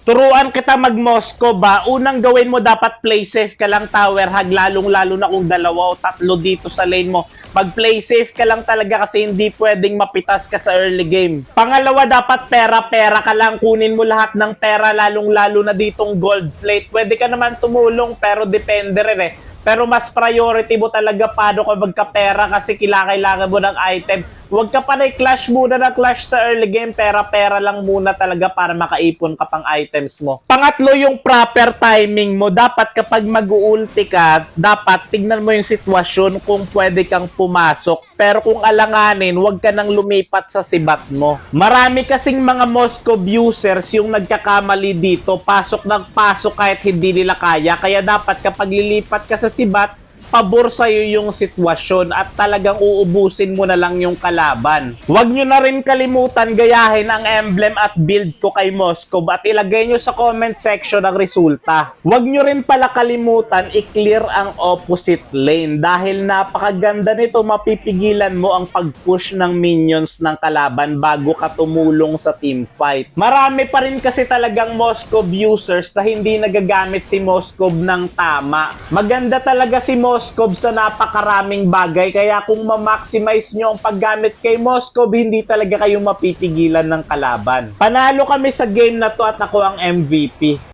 Turuan kita mag-Moscow ba? Unang gawin mo, dapat play safe ka lang, tower hag, lalong-lalo na kung dalawa o tatlo dito sa lane mo. Mag-play safe ka lang talaga kasi hindi pwedeng mapitas ka sa early game. Pangalawa, dapat pera-pera ka lang. Kunin mo lahat ng pera, lalong-lalo na ditong gold plate. Pwede ka naman tumulong pero depende rin eh. Pero mas priority mo talaga paano ka magkapera kasi kailangan mo ng item. Huwag ka pa na clash muna ng clash sa early game. Pera-pera lang muna talaga para makaipon ka pang items mo. Pangatlo, yung proper timing mo. Dapat kapag mag-ulti ka, dapat tignan mo yung sitwasyon kung pwede kang pumasok. Pero kung alanganin, huwag ka nang lumipat sa sibat mo. Marami kasing mga Moscow users yung nagkakamali dito. Pasok ng pasok kahit hindi nila kaya. Kaya dapat kapag lilipat ka sa sibat, pabor sa'yo yung sitwasyon at talagang uubusin mo na lang yung kalaban. Huwag nyo na rin kalimutan gayahin ang emblem at build ko kay Moscow at ilagay nyo sa comment section ang resulta. Huwag nyo rin pala kalimutan i-clear ang opposite lane dahil napakaganda nito, mapipigilan mo ang pag-push ng minions ng kalaban bago ka tumulong sa teamfight. Marami pa rin kasi talagang Moscow users na hindi nagagamit si Moscow ng tama. Maganda talaga si Moscow sa napakaraming bagay, kaya kung ma-maximize nyo ang paggamit kay Moscow, hindi talaga kayo mapipigilan ng kalaban. Panalo kami sa game na to at ako ang MVP.